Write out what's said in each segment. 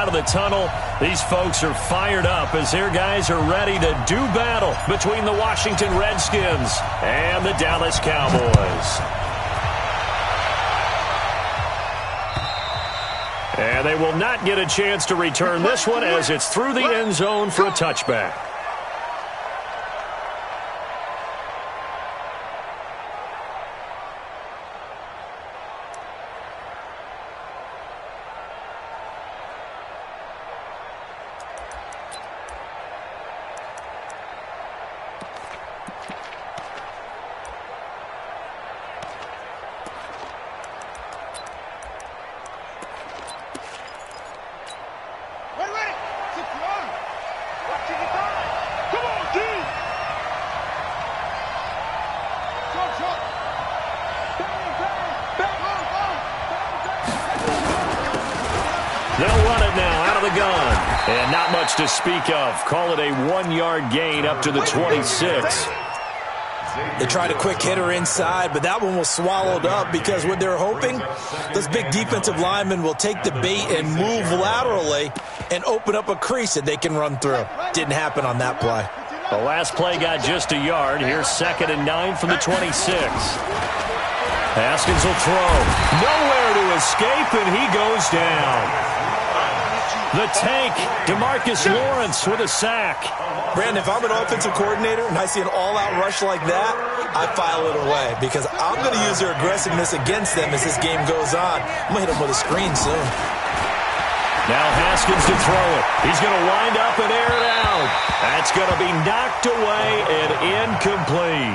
out of the tunnel. These folks are fired up as their guys are ready to do battle between the Washington Redskins and the Dallas Cowboys. And they will not get a chance to return this one as it's through the end zone for a touchback. They'll run it now out of the gun. And not much to speak of. Call it a 1-yard gain up to the 26. They tried a quick hitter inside, but that one was swallowed up because what they're hoping, this big defensive lineman will take the bait and move laterally and open up a crease that they can run through. Didn't happen on that play. The last play got just a yard. Here's 2nd and 9 from the 26. Haskins will throw. Nowhere to escape, and he goes down. The tank, DeMarcus Lawrence with a sack. Brandon, if I'm an offensive coordinator and I see an all-out rush like that, I file it away because I'm going to use their aggressiveness against them as this game goes on. I'm going to hit them with a screen soon. Now Haskins to throw it. He's going to wind up and air it out. That's going to be knocked away and incomplete.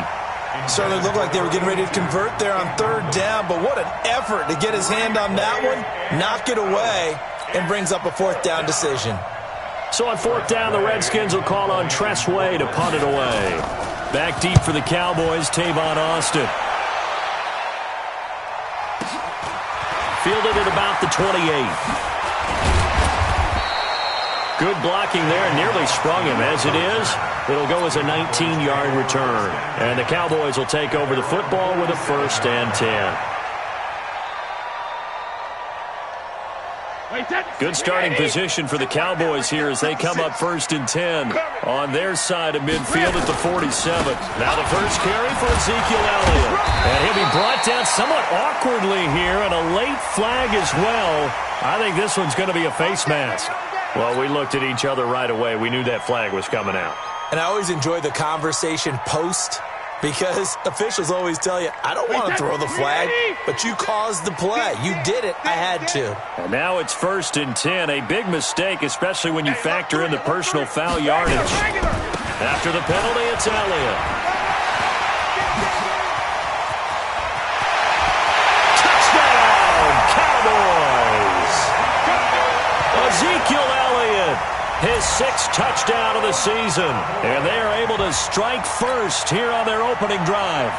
Certainly looked like they were getting ready to convert there on 3rd down, but what an effort to get his hand on that one, knock it away, and brings up a 4th down decision. So on 4th down, the Redskins will call on Tress Way to punt it away. Back deep for the Cowboys, Tavon Austin. Fielded at about the 28. Good blocking there, nearly sprung him. As it is, it'll go as a 19-yard return. And the Cowboys will take over the football with a 1st and 10. Good starting position for the Cowboys here as they come up 1st and 10 on their side of midfield at the 47. Now the first carry for Ezekiel Elliott. And he'll be brought down somewhat awkwardly here, and a late flag as well. I think this one's going to be a face mask. Well, we looked at each other right away. We knew that flag was coming out. And I always enjoy the conversation post because officials always tell you, I don't want to throw the flag, but you caused the play. You did it. I had to. And now it's 1st and 10. A big mistake, especially when you factor in the personal foul yardage. After the penalty, it's Elliott. Touchdown, Cowboys! Ezekiel Elliott, his 6th touchdown of the season. And they are able to strike first here on their opening drive.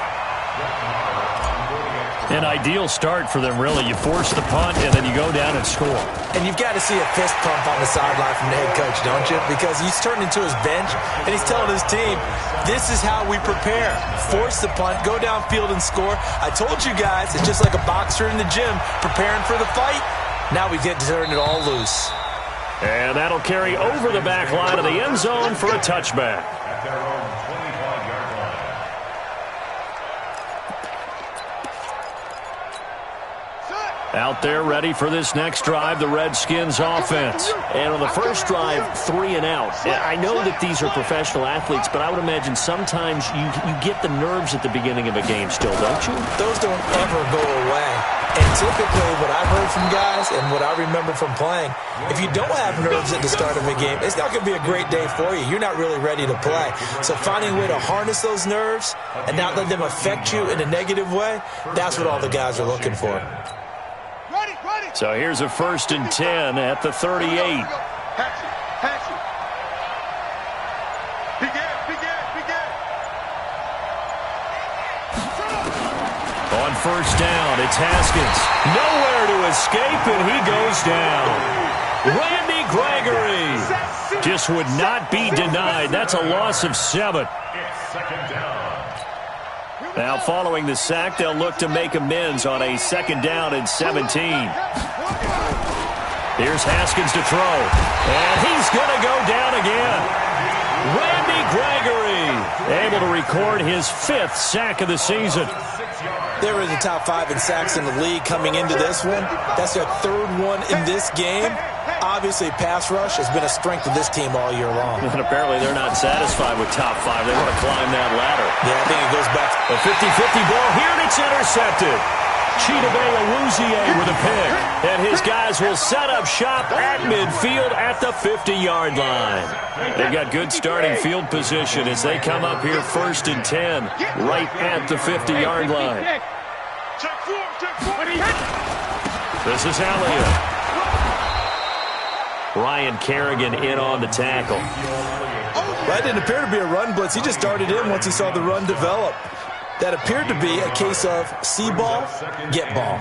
An ideal start for them, really. You force the punt, and then you go down and score. And you've got to see a fist pump on the sideline from the head coach, don't you? Because he's turned into his bench, and he's telling his team, this is how we prepare. Force the punt, go downfield and score. I told you guys, it's just like a boxer in the gym preparing for the fight. Now we get to turn it all loose. And that'll carry over the back line of the end zone for a touchback. Out there ready for this next drive, the Redskins offense. And on the first drive, 3 and out. I know that these are professional athletes, but I would imagine sometimes you get the nerves at the beginning of a game still, don't you? Those don't ever go away. And typically what I've heard from guys and what I remember from playing, if you don't have nerves at the start of a game, it's not going to be a great day for you. You're not really ready to play. So finding a way to harness those nerves and not let them affect you in a negative way, that's what all the guys are looking for. So here's a 1st and 10 at the 38. On 1st down, it's Haskins. Nowhere to escape, and he goes down. Randy Gregory just would not be denied. That's a loss of 7. Now following the sack, they'll look to make amends on a 2nd down and 17. Here's Haskins to throw. And he's going to go down again. Randy Gregory able to record his 5th sack of the season. They were in the top 5 in sacks in the league coming into this one. That's their 3rd one in this game. Obviously, pass rush has been a strength of this team all year long. And apparently they're not satisfied with top 5. They want to climb that ladder. Yeah, I think it goes back to a 50-50 ball here, and it's intercepted. Chidobe Awuzie with a pick. And his guys will set up shop at midfield at the 50-yard line. They've got good starting field position as they come up here 1st and 10, right at the 50-yard line. This is Elliott. Ryan Kerrigan in on the tackle. That didn't appear to be a run blitz. He just started in once he saw the run develop. That appeared to be a case of see ball, get ball.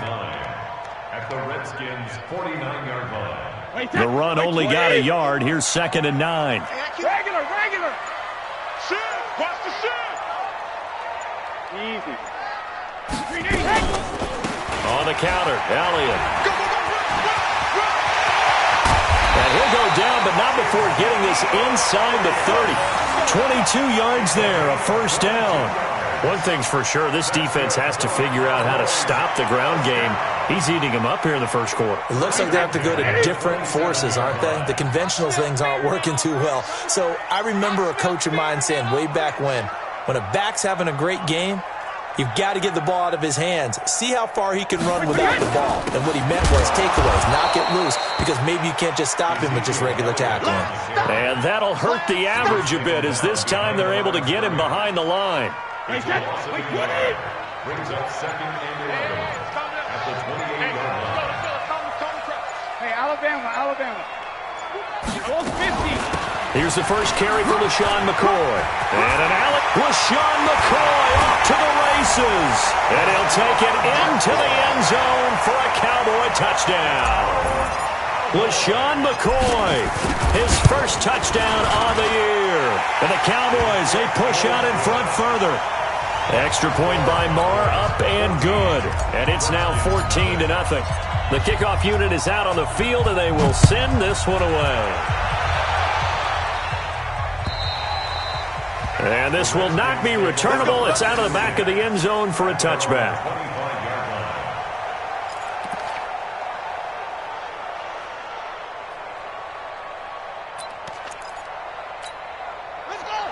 At the Redskins' 49-yard line. The run only got a yard. Here's 2nd and 9. Regular. Shoot. Watch the shoot. Easy. On the counter, Elliott. And he'll go down, but not before getting this inside the 30. 22 yards there, a 1st down. One thing's for sure, this defense has to figure out how to stop the ground game. He's eating them up here in the 1st quarter. It looks like they have to go to different forces, aren't they? The conventional things aren't working too well. So I remember a coach of mine saying way back when a back's having a great game, you've got to get the ball out of his hands. See how far he can run without the ball. And what he meant was takeaways, knock it loose, because maybe you can't just stop him with just regular tackling. And that'll hurt the average a bit as this time they're able to get him behind the line. Brings up 2nd and 11 at the 28-yard line. Hey, Alabama. 50. Here's the first carry for LaShawn McCoy. And an alley. LaShawn McCoy off to the races. And he'll take it into the end zone for a Cowboy touchdown. LaShawn McCoy, his first touchdown on the year. And the Cowboys, they push out in front further. Extra point by Marr, up and good. And it's now 14-0. The kickoff unit is out on the field, and they will send this one away. And this will not be returnable. It's out of the back of the end zone for a touchback.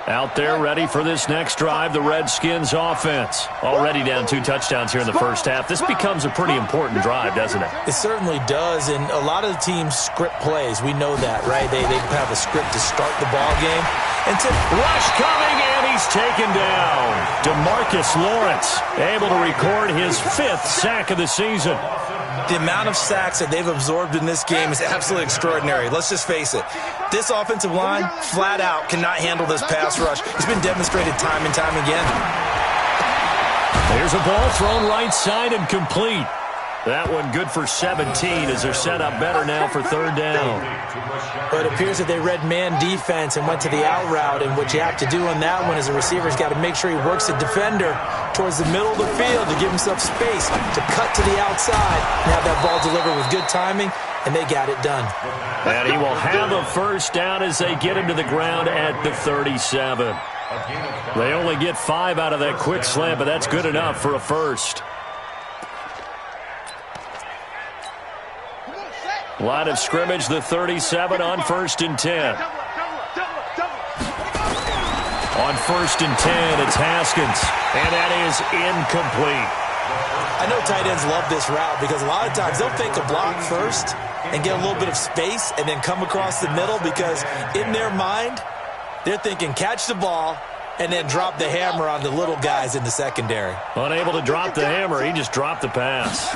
Out there ready for this next drive, the Redskins offense. Already down 2 touchdowns here in the 1st half. This becomes a pretty important drive, doesn't it? It certainly does, and a lot of the teams script plays. We know that, right? They have a script to start the ball game. And to rush coming, and he's taken down. DeMarcus Lawrence able to record his 5th sack of the season. The amount of sacks that they've absorbed in this game is absolutely extraordinary. Let's just face it. This offensive line, flat out, cannot handle this pass rush. It's been demonstrated time and time again. There's a ball thrown right side and complete. That one good for 17 as they're set up better now for 3rd down. But it appears that they read man defense and went to the out route, and what you have to do on that one is the receiver's got to make sure he works the defender towards the middle of the field to give himself space to cut to the outside and have that ball delivered with good timing, and they got it done. And he will have a 1st down as they get him to the ground at the 37. They only get 5 out of that quick slant, but that's good enough for a 1st. Line of scrimmage, the 37 on 1st and 10. On 1st and 10, it's Haskins, and that is incomplete. I know tight ends love this route because a lot of times they'll fake a block first and get a little bit of space and then come across the middle because in their mind, they're thinking catch the ball and then drop the hammer on the little guys in the secondary. Unable to drop the hammer, he just dropped the pass.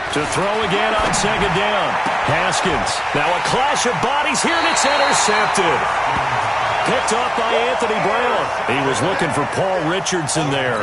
To throw again on 2nd down. Haskins. Now a clash of bodies here, and it's intercepted. Picked off by Anthony Brown. He was looking for Paul Richardson there.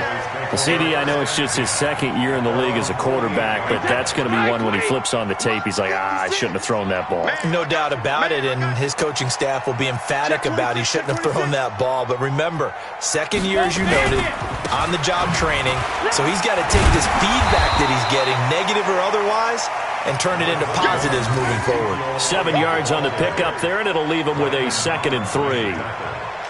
The CD, I know it's just his 2nd year in the league as a quarterback, but that's going to be one when he flips on the tape. He's like, I shouldn't have thrown that ball. No doubt about it, and his coaching staff will be emphatic about he shouldn't have thrown that ball. But remember, 2nd year, as you noted, on-the-job training, so he's got to take this feedback that he's getting, negative or otherwise, and turn it into positives moving forward. 7 yards on the pickup there, and it'll leave them with a 2nd and 3.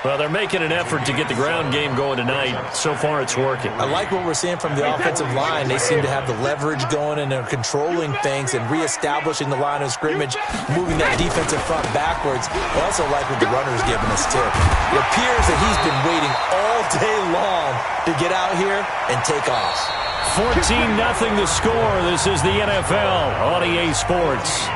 Well, they're making an effort to get the ground game going tonight. So far, it's working. I like what we're seeing from the offensive line. They seem to have the leverage going, and they're controlling things and reestablishing the line of scrimmage, moving that defensive front backwards. I also like what the runner's giving us, too. It appears that he's been waiting all day long to get out here and take off. 14-0 the score. This is the NFL on EA Sports.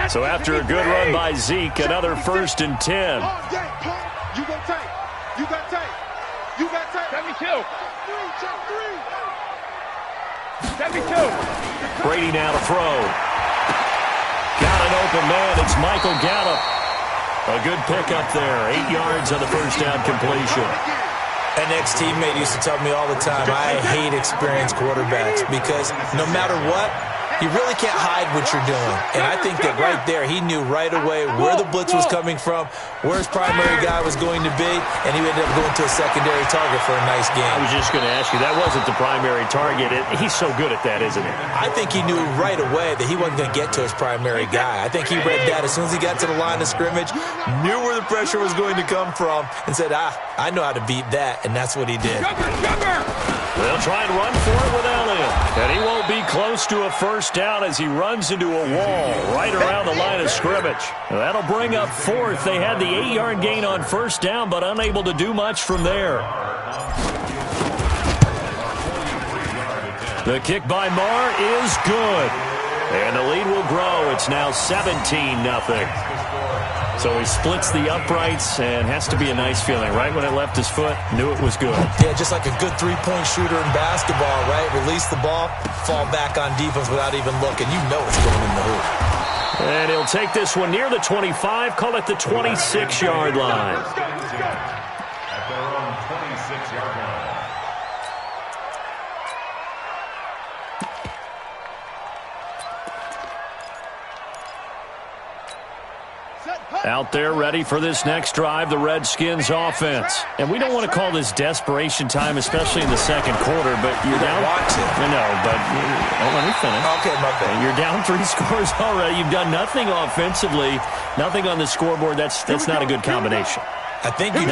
So after a good run by Zeke, another 1st and 10. You got tape. You got tape. You got tape. 72. 72. Brady now to throw. Got an open man. It's Michael Gallup. A good pickup there. 8 yards on the first down completion. An ex-teammate used to tell me all the time, I hate experienced quarterbacks because no matter what, you really can't hide what you're doing. And I think that right there, he knew right away where the blitz was coming from, where his primary guy was going to be, and he ended up going to a secondary target for a nice game. I was just going to ask you, that wasn't the primary target. He's so good at that, isn't he? I think he knew right away that he wasn't going to get to his primary guy. I think he read that as soon as he got to the line of scrimmage, knew where the pressure was going to come from, and said, I know how to beat that, and that's what he did. They'll try and run for it with Elliott. And he won't be close to a first down as he runs into a wall right around the line of scrimmage. That'll bring up 4th. They had the 8-yard gain on first down, but unable to do much from there. The kick by Marr is good. And the lead will grow. It's now 17-0. So he splits the uprights and has to be a nice feeling. Right when it left his foot, knew it was good. Yeah, just like a good three-point shooter in basketball, right? Release the ball, fall back on defense without even looking. You know it's going in the hoop. And he'll take this one near the 25, call it the 26-yard line. At their own 26-yard line. Out there ready for this next drive, the Redskins offense. And we don't want to call this desperation time, especially in the second quarter, but you're down. Let me finish. Okay, my bad. You're down 3 scores already. You've done nothing offensively, nothing on the scoreboard. That's not a good combination. I think you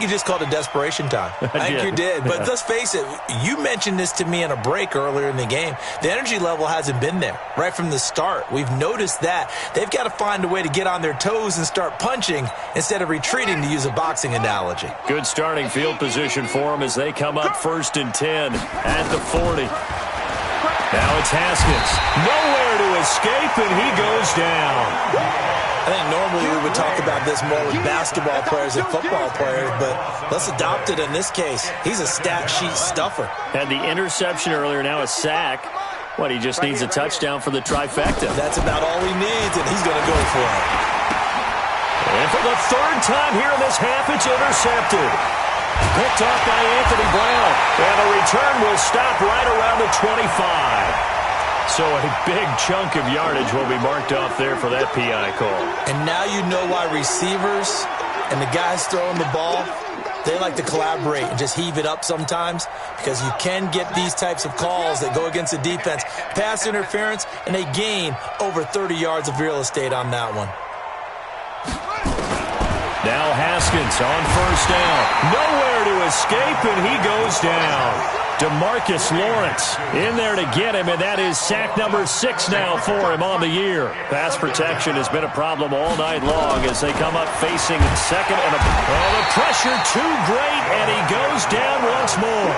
just called it desperation time. I think you did. But let's face it, you mentioned this to me in a break earlier in the game. The energy level hasn't been there right from the start. We've noticed that. They've got to find a way to get on their toes and start punching instead of retreating, to use a boxing analogy. Good starting field position for them as they come up 1st and 10 at the 40. Now it's Haskins. Nowhere to escape, and he goes down. I think normally we would talk about this more with basketball players and football players, but let's adopt it in this case. He's a stat sheet stuffer. Had the interception earlier, now a sack. What, he just needs a touchdown for the trifecta. That's about all he needs, and he's going to go for it. And for the 3rd time here in this half, it's intercepted. Picked off by Anthony Brown. And the return will stop right around the 25. So a big chunk of yardage will be marked off there for that PI call. And now you know why receivers and the guys throwing the ball, they like to collaborate and just heave it up sometimes, because you can get these types of calls that go against the defense. Pass interference, and they gain over 30 yards of real estate on that one. Now Haskins on first down. Nowhere to escape, and he goes down. DeMarcus Lawrence in there to get him, and that is sack number 6 now for him on the year. Pass protection has been a problem all night long as they come up facing second. And the pressure too great, and he goes down once more.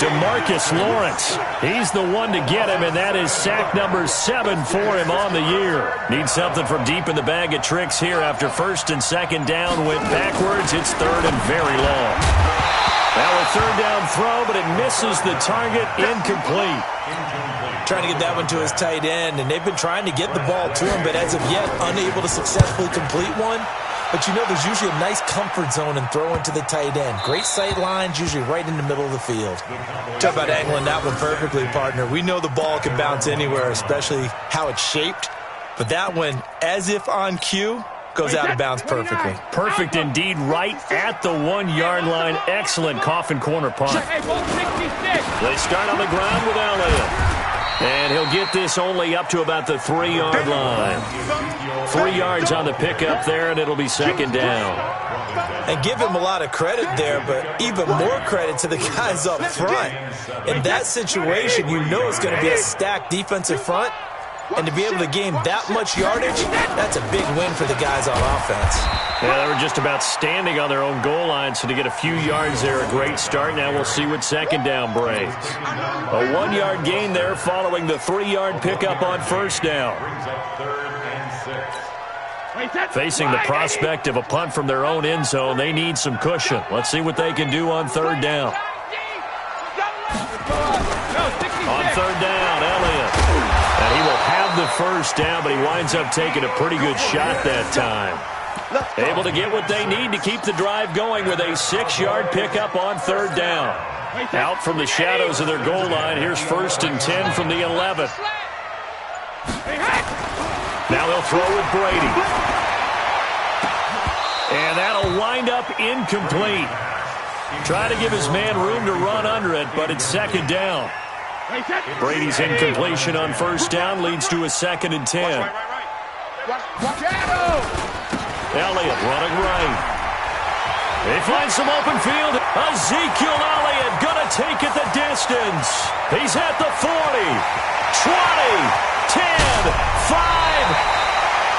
DeMarcus Lawrence, he's the one to get him, and that is sack number 7 for him on the year. Needs something from deep in the bag of tricks here after 1st and 2nd down. Went backwards. It's 3rd and very long. Now a 3rd down throw, but it misses the target. Incomplete. Trying to get that one to his tight end, and they've been trying to get the ball to him, but as of yet, unable to successfully complete one. But you know there's usually a nice comfort zone in throwing to the tight end. Great sight lines, usually right in the middle of the field. Talk about angling that one perfectly, partner. We know the ball can bounce anywhere, especially how it's shaped. But that one, as if on cue, goes out of bounds perfectly. Perfect indeed, right at the 1-yard line. Excellent coffin corner punt. They start on the ground with Elliott. And he'll get this only up to about the 3-yard line. 3 yards on the pickup there, and it'll be second down. And give him a lot of credit there, but even more credit to the guys up front. In that situation, you know it's going to be a stacked defensive front. And to be able to gain that much yardage, that's a big win for the guys on offense. Yeah, they were just about standing on their own goal line, so to get a few yards there, a great start. Now we'll see what second down brings. A 1-yard gain there following the 3-yard pickup on first down. Facing the prospect of a punt from their own end zone, they need some cushion. Let's see what they can do on third down. On third down, Elliott. And he will have the first down, but he winds up taking a pretty good shot that time. Able to get what they need to keep the drive going with a 6-yard pickup on third down. Out from the shadows of their goal line, here's 1st and 10 from the 11. Now they'll throw with Brady. And that'll wind up incomplete. Try to give his man room to run under it, but it's second down. Brady's incompletion on first down leads to a 2nd and 10. Elliott running right. They find some open field. Ezekiel Elliott going to take it the distance. He's at the 40, 20, 10, 5.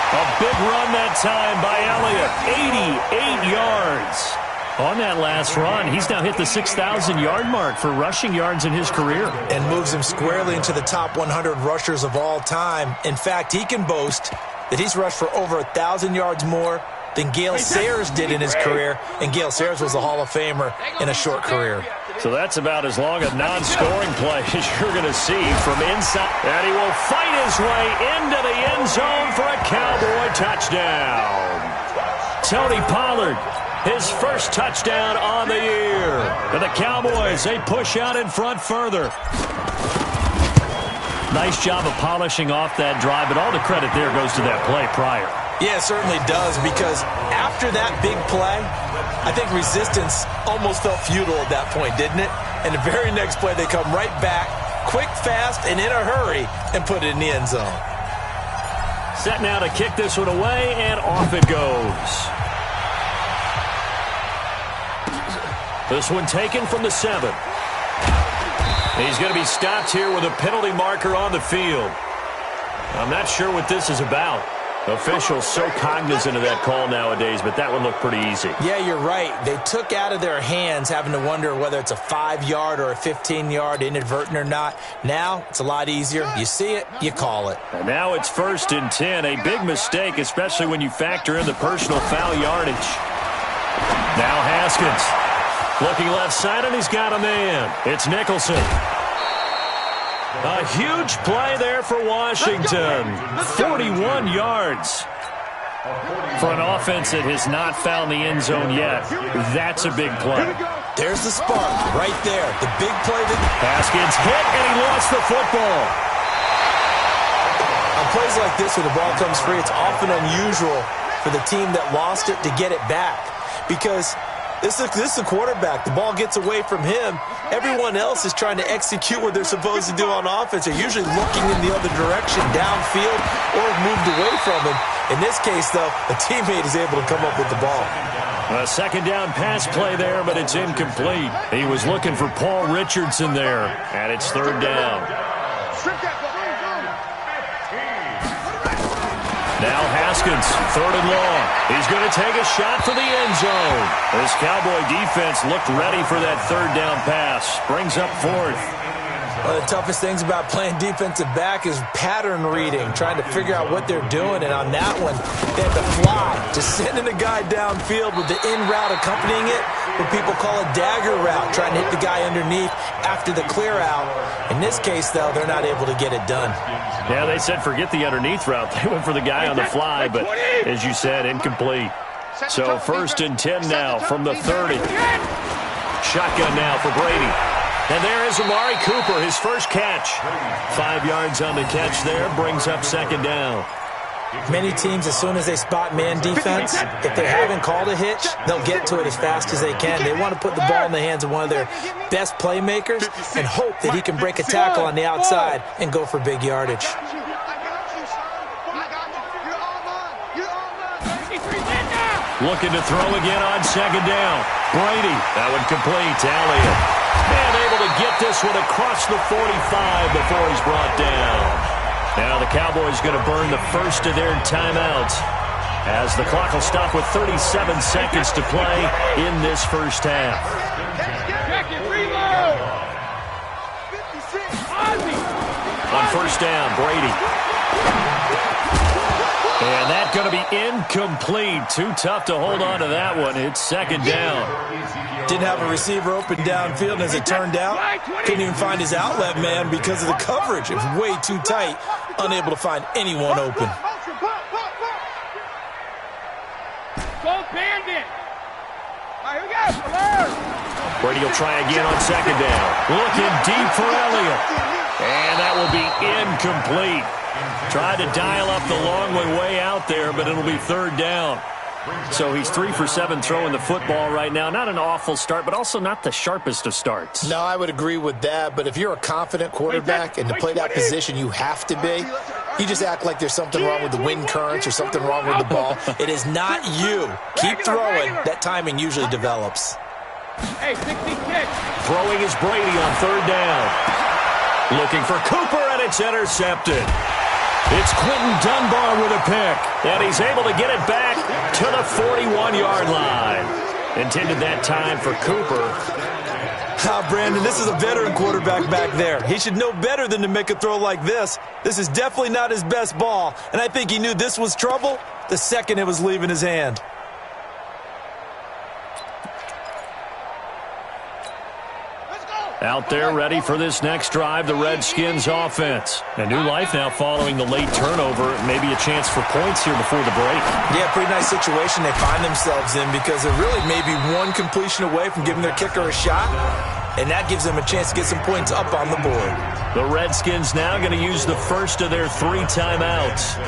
A big run that time by Elliott, 88 yards. On that last run, he's now hit the 6,000-yard mark for rushing yards in his career. And moves him squarely into the top 100 rushers of all time. In fact, he can boast that he's rushed for over 1,000 yards more than Gale Sayers did in his career. And Gale Sayers was a Hall of Famer in a short career. So that's about as long a non-scoring play as you're going to see from inside. And he will fight his way into the end zone for a Cowboy touchdown. Tony Pollard. His first touchdown on the year. And the Cowboys, they push out in front further. Nice job of polishing off that drive, but all the credit there goes to that play prior. Yeah, it certainly does, because after that big play, I think resistance almost felt futile at that point, didn't it? And the very next play, they come right back, quick, fast, and in a hurry, and put it in the end zone. Set now to kick this one away, and off it goes. This one taken from the 7. He's going to be stopped here with a penalty marker on the field. I'm not sure what this is about. Officials so cognizant of that call nowadays, but that one looked pretty easy. Yeah, you're right. They took out of their hands having to wonder whether it's a 5-yard or a 15-yard inadvertent or not. Now, it's a lot easier. You see it, you call it. And now it's 1st and 10. A big mistake, especially when you factor in the personal foul yardage. Now Haskins. Looking left side, and he's got a man. It's Nicholson. A huge play there for Washington. 41 yards. For an offense that has not found the end zone yet, that's a big play. There's the spark right there. The big play. Haskins hit, and he lost the football. On plays like this, when the ball comes free, it's often unusual for the team that lost it to get it back. Because this is a quarterback. The ball gets away from him. Everyone else is trying to execute what they're supposed to do on offense. They're usually looking in the other direction, downfield, or moved away from him. In this case, though, a teammate is able to come up with the ball. A second down pass play there, but it's incomplete. He was looking for Paul Richardson there, and it's third down. Now Haskins, 3rd and long. He's going to take a shot for the end zone. This Cowboy defense looked ready for that third down pass. Brings up 4th. One of the toughest things about playing defensive back is pattern reading, trying to figure out what they're doing. And on that one, they had to fly, just sending a guy downfield with the in route accompanying it, what people call a dagger route, trying to hit the guy underneath after the clear out. In this case, though, they're not able to get it done. Yeah, they said forget the underneath route. They went for the guy on the fly, but as you said, incomplete. So 1st and 10 now from the 30. Shotgun now for Brady. And there is Amari Cooper, his first catch. 5 yards on the catch there, brings up 2nd down. Many teams, as soon as they spot man defense, if they haven't called a hitch, they'll get to it as fast as they can. They want to put the ball in the hands of one of their best playmakers and hope that he can break a tackle on the outside and go for big yardage. Looking to throw again on 2nd down. Brady, that one complete to Elliott. And able to get this one across the 45 before he's brought down. Now the Cowboys going to burn the first of their timeouts as the clock will stop with 37 seconds to play in this first half. On 1st down, Brady. And that's going to be incomplete. Too tough to hold on to that one. It's 2nd down. Didn't have a receiver open downfield, and as it turned out, couldn't even find his outlet man because of the coverage. It was way too tight, unable to find anyone open. Go Bandit. All right, here we go. Brady will try again on 2nd down. Looking deep for Elliott. And that will be incomplete. Tried to dial up the long way out there, but it'll be 3rd down. So he's 3 for 7 throwing the football right now. Not an awful start, but also not the sharpest of starts. No, I would agree with that. But if you're a confident quarterback and to play that position you have to be, you just act like there's something wrong with the wind currents or something wrong with the ball. It is not you. Keep throwing. That timing usually develops. Hey, 60 kick. Throwing is Brady on 3rd down. Looking for Cooper, and it's intercepted. It's Quentin Dunbar with a pick, and he's able to get it back to the 41-yard line. Intended that time for Cooper. Brandon, this is a veteran quarterback back there. He should know better than to make a throw like this. This is definitely not his best ball, and I think he knew this was trouble the second it was leaving his hand. Out there ready for this next drive, the Redskins offense. A new life now following the late turnover. Maybe a chance for points here before the break. Yeah, pretty nice situation they find themselves in because they're really maybe one completion away from giving their kicker a shot, and that gives them a chance to get some points up on the board. The Redskins now going to use the first of their 3 timeouts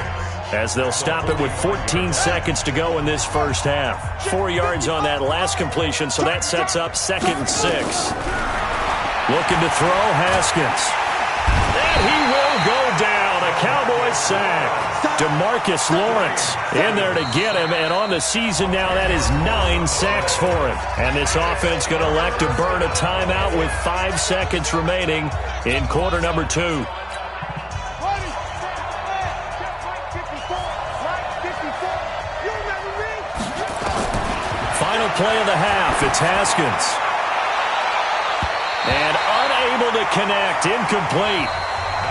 as they'll stop it with 14 seconds to go in this first half. 4 yards on that last completion, so that sets up 2nd and 6. Looking to throw, Haskins. And he will go down. A Cowboys sack. DeMarcus Lawrence in there to get him. And on the season now, that is 9 sacks for him. And this offense going to elect to burn a timeout with 5 seconds remaining in quarter number 2. Final play of the half. It's Haskins. And unable to connect, incomplete.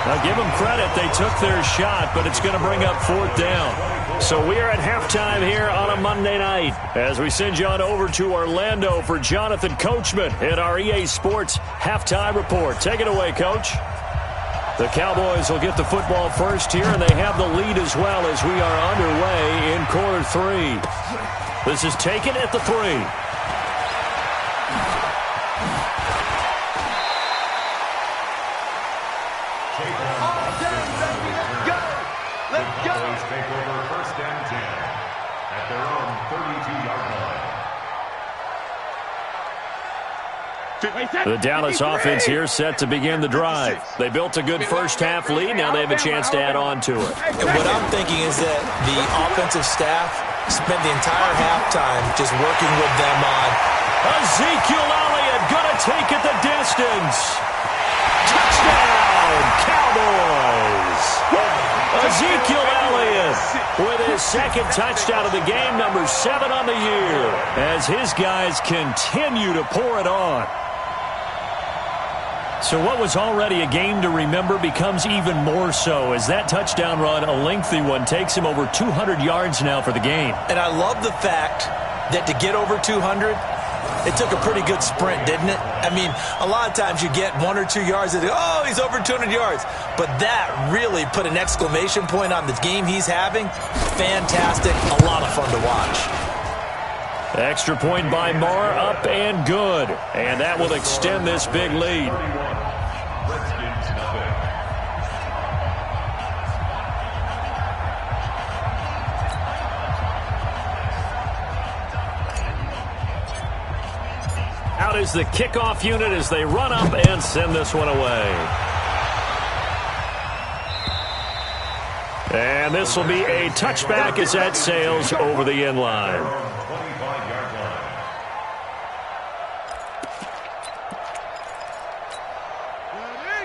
Now give them credit, they took their shot, but it's going to bring up 4th down. So we are at halftime here on a Monday night as we send you on over to Orlando for Jonathan Coachman in our EA Sports Halftime Report. Take it away, Coach. The Cowboys will get the football first here, and they have the lead as well as we are underway in quarter 3. This is taken at the 3. The Dallas offense here set to begin the drive. They built a good first-half lead. Now they have a chance to add on to it. And what I'm thinking is that the offensive staff spent the entire halftime just working with them on. Ezekiel Elliott going to take it the distance. Touchdown, Cowboys. Ezekiel Elliott with his 2nd touchdown of the game, number 7 on the year, as his guys continue to pour it on. So what was already a game to remember becomes even more so as that touchdown run, a lengthy one, takes him over 200 yards now for the game. And I love the fact that to get over 200, it took a pretty good sprint, didn't it? I mean, a lot of times you get 1 or 2 yards and oh, he's over 200 yards. But that really put an exclamation point on the game he's having. Fantastic. A lot of fun to watch. Extra point by Marr, up and good. And that will extend this big lead. Out is the kickoff unit as they run up and send this one away. And this will be a touchback as that sails over the end line.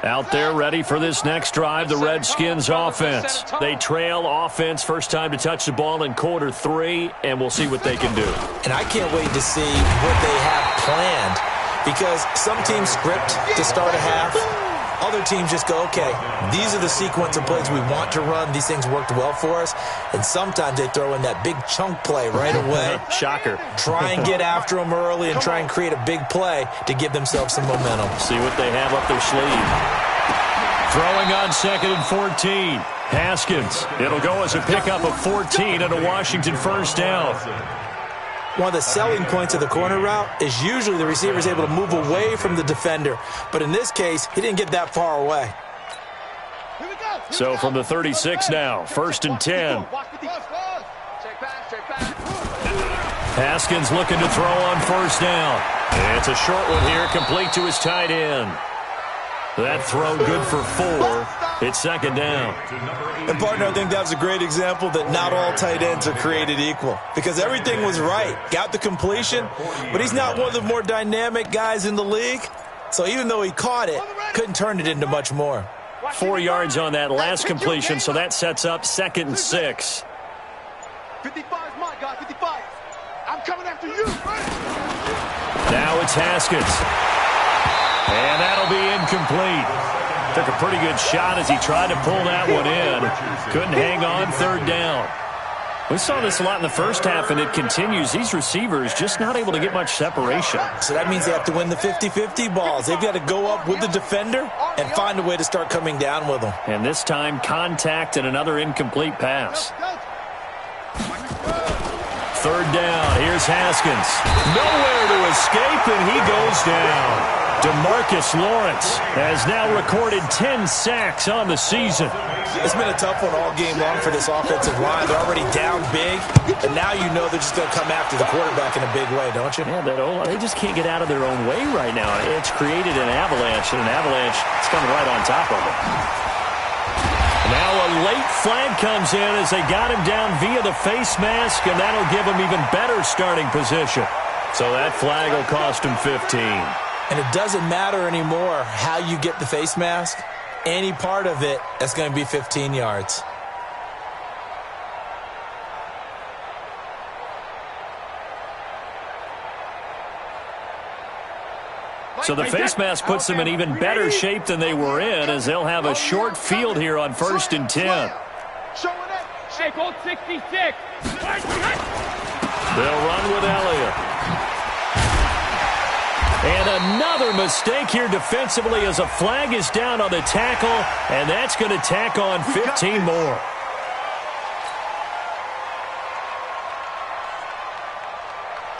Out there ready for this next drive, the Redskins offense. They trail offense, first time to touch the ball in quarter 3, and we'll see what they can do. And I can't wait to see what they have planned, because some teams script to start a half. Other teams just go, okay, these are the sequence of plays we want to run. These things worked well for us. And sometimes they throw in that big chunk play right away. Shocker. Try and get after them early and try and create a big play to give themselves some momentum. See what they have up their sleeve. Throwing on 2nd and 14. Haskins. It'll go as a pickup of 14 and a Washington first down. One of the selling points of the corner route is usually the receiver is able to move away from the defender. But in this case, he didn't get that far away. So from the 36 now, 1st and 10. Haskins looking to throw on first down. It's a short one here, complete to his tight end. That throw good for 4. It's 2nd down. And, partner, I think that was a great example that not all tight ends are created equal, because everything was right. Got the completion, but he's not one of the more dynamic guys in the league. So even though he caught it, couldn't turn it into much more. 4 yards on that last completion, so that sets up 2nd and 6. 55 is mine, guys. 55. I'm coming after you. Now it's Haskins. And that'll be incomplete. Took a pretty good shot as he tried to pull that one in. Couldn't hang on, 3rd down. We saw this a lot in the first half, and it continues. These receivers just not able to get much separation. So that means they have to win the 50-50 balls. They've got to go up with the defender and find a way to start coming down with them. And this time, contact and another incomplete pass. 3rd down. Here's Haskins. Nowhere to escape, and he goes down. DeMarcus Lawrence has now recorded 10 sacks on the season. It's been a tough one all game long for this offensive line. They're already down big, and now you know they're just going to come after the quarterback in a big way, don't you? Yeah, they just can't get out of their own way right now. It's created an avalanche, and an avalanche is coming right on top of them. Now a late flag comes in as they got him down via the face mask, and that'll give him even better starting position. So that flag will cost him 15. And it doesn't matter anymore how you get the face mask. Any part of it, that's going to be 15 yards. So the face mask puts them in even better shape than they were in, as they'll have a short field here on 1st and 10. Shake old 66. They'll run with Elliott. And another mistake here defensively as a flag is down on the tackle, and that's going to tack on 15 more.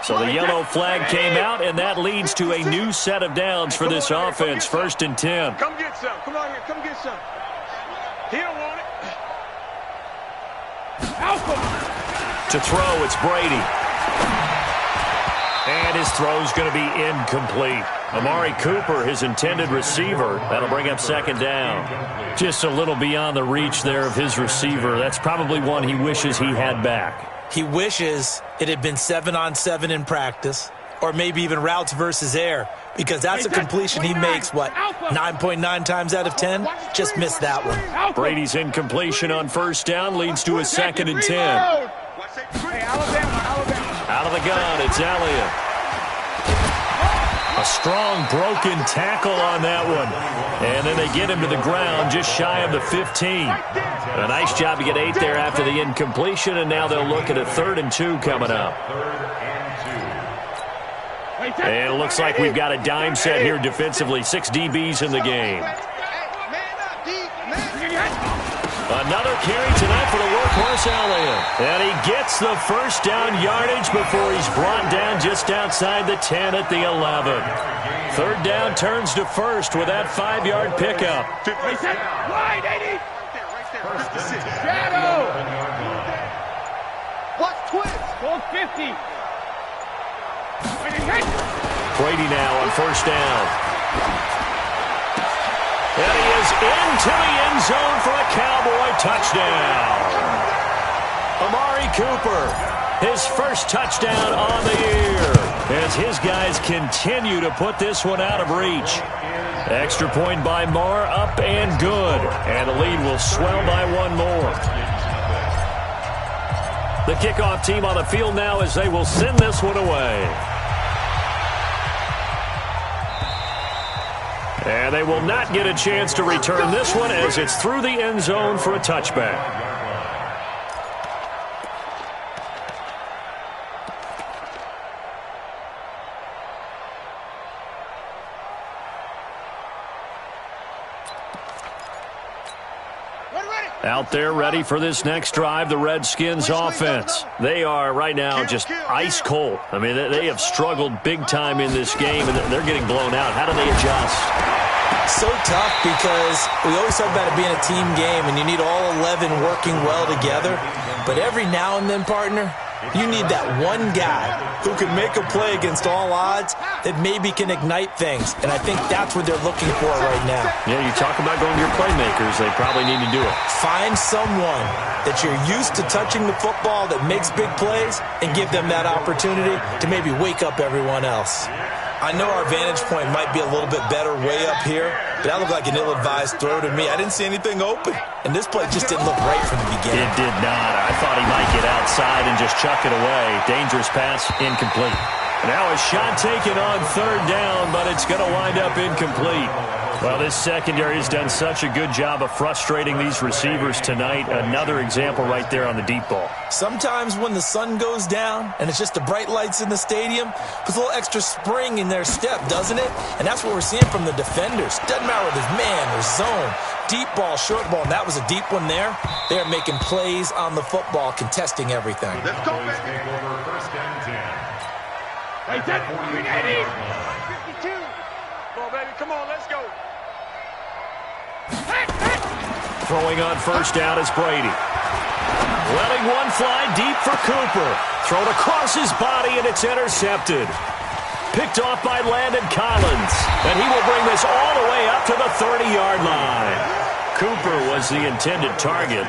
So the yellow flag came out, and that leads to a new set of downs for this offense, 1st and 10. Come get some. Come on here. Come get some. He don't want it. Alpha. To throw, it's Brady. And his throw's going to be incomplete. Amari Cooper, his intended receiver. That'll bring up 2nd down. Just a little beyond the reach there of his receiver. That's probably one he wishes he had back. He wishes it had been 7-on-7 in practice, or maybe even routes versus air, because that's a completion he makes, 9.9 times out of 10? Just missed that one. Brady's incompletion on 1st down leads to a 2nd and 10. Out of the gun, it's Elliott. A strong broken tackle on that one. And then they get him to the ground just shy of the 15. A nice job to get 8 there after the incompletion, and now they'll look at a 3rd and 2 coming up. And it looks like we've got a dime set here defensively. 6 DBs in the game. Another carry tonight for the work course, Elliott. And he gets the first down yardage before he's brought down just outside the 10 at the 11. Third down turns to first with that 5-yard pickup. Reset. Wide, 80. Shadow. Watch twist. Goal 50. Brady now on first down. And he is into the end zone for a Cowboy touchdown. Amari Cooper, his first touchdown on the year, as his guys continue to put this one out of reach. Extra point by Marr, up and good. And the lead will swell by one more. The kickoff team on the field now as they will send this one away. And they will not get a chance to return this one as it's through the end zone for a touchback. Out there ready for this next drive, the Redskins offense. They are right now just ice cold. I mean, they have struggled big time in this game, and they're getting blown out. How do they adjust? So tough because we always talk about it being a team game, and you need all 11 working well together. But every now and then, partner, you need that one guy who can make a play against all odds that maybe can ignite things. And I think that's what they're looking for right now. Yeah, you talk about going to your playmakers. They probably need to do it. Find someone that you're used to touching the football that makes big plays and give them that opportunity to maybe wake up everyone else. I know our vantage point might be a little bit better way up here, but that looked like an ill-advised throw to me. I didn't see anything open, and this play just didn't look right from the beginning. It did not. I thought he might get outside and just chuck it away. Dangerous pass, incomplete. Now a shot taken on third down, but it's going to wind up incomplete. Well, this secondary has done such a good job of frustrating these receivers tonight. Another example right there on the deep ball. Sometimes when the sun goes down and it's just the bright lights in the stadium, puts a little extra spring in their step, doesn't it? And that's what we're seeing from the defenders. Doesn't matter whether there's man or zone, deep ball, short ball, and that was a deep one there. They're making plays on the football, contesting everything. Let's go, baby. First and 10. Right, 50. 52. Come on, baby. Come on, let's go. Throwing on first down is Brady. Letting one fly deep for Cooper. Thrown across his body, and it's intercepted. Picked off by Landon Collins. And he will bring this all the way up to the 30-yard line. Cooper was the intended target.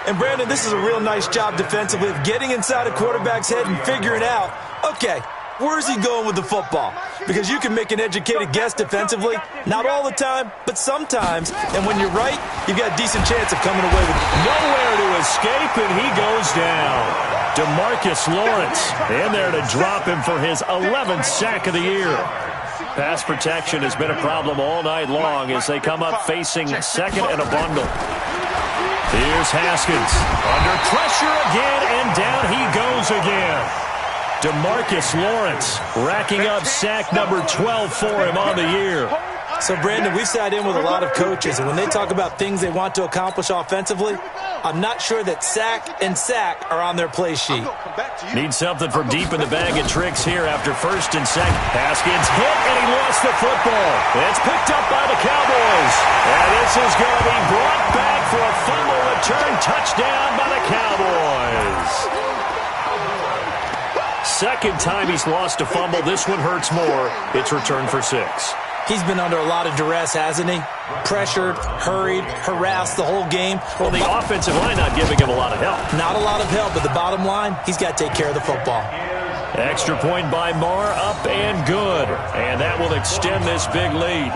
And, Brandon, this is a real nice job defensively of getting inside a quarterback's head and figuring out, okay, where's he going with the football? Because you can make an educated guess defensively. Not all the time, but sometimes. And when you're right, you've got a decent chance of coming away with it. Nowhere to escape, and he goes down. DeMarcus Lawrence in there to drop him for his 11th sack of the year. Pass protection has been a problem all night long as they come up facing second and a bundle. Here's Haskins. Under pressure again, and down he goes again. DeMarcus Lawrence racking up sack number 12 for him on the year. So, Brandon, we've sat in with a lot of coaches, and when they talk about things they want to accomplish offensively, I'm not sure that sack and sack are on their play sheet. Need something from deep in the bag of tricks here after first and second. Haskins hit, and he lost the football. It's picked up by the Cowboys. And this is going to be brought back for a fumble return touchdown by the Cowboys. Second time he's lost a fumble. This one hurts more. It's returned for 6. He's been under a lot of duress, hasn't he? Pressured, hurried, harassed the whole game. Well, the offensive line not giving him a lot of help. Not a lot of help, but the bottom line, he's got to take care of the football. Extra point by Marr, up and good. And that will extend this big lead.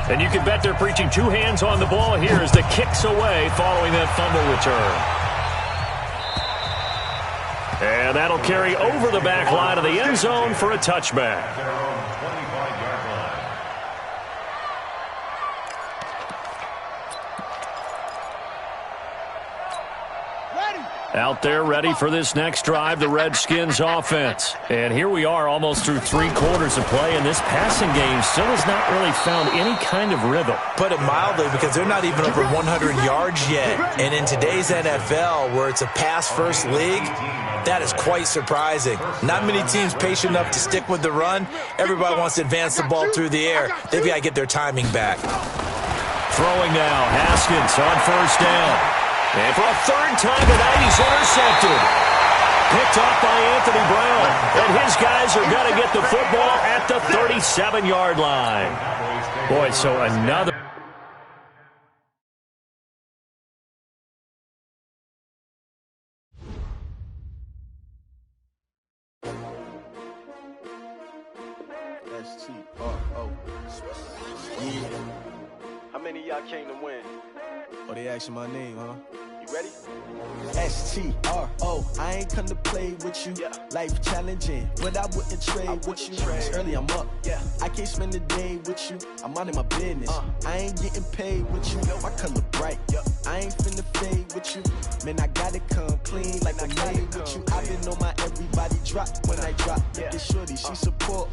And you can bet they're preaching 2 hands on the ball here as the kick's away following that fumble return. And that'll carry over the back line of the end zone for a touchback. Ready. Out there ready for this next drive, the Redskins offense. And here we are almost through 3 quarters of play, and this passing game still has not really found any kind of rhythm. Put it mildly, because they're not even over 100 yards yet. And in today's NFL, where it's a pass-first league, that is quite surprising. Not many teams patient enough to stick with the run. Everybody wants to advance the ball through the air. They've got to get their timing back. Throwing now, Haskins on first down. And for a third time tonight, he's intercepted. Picked off by Anthony Brown. And his guys are going to get the football at the 37-yard line. Boy, so another... S-T-R-O. Yeah. How many of y'all came to win? Oh, they asking my name, huh? You ready? S-T-R-O. I ain't come to play with you. Life challenging, but I wouldn't trade with you. It's early, I'm up. I can't spend the day with you. I'm out of my business. I ain't getting paid with you. My color bright. I ain't finna fade with you. Man, I gotta come clean like I'm made with you. I've been on my everybody drop when I drop. Look at shorty, she support.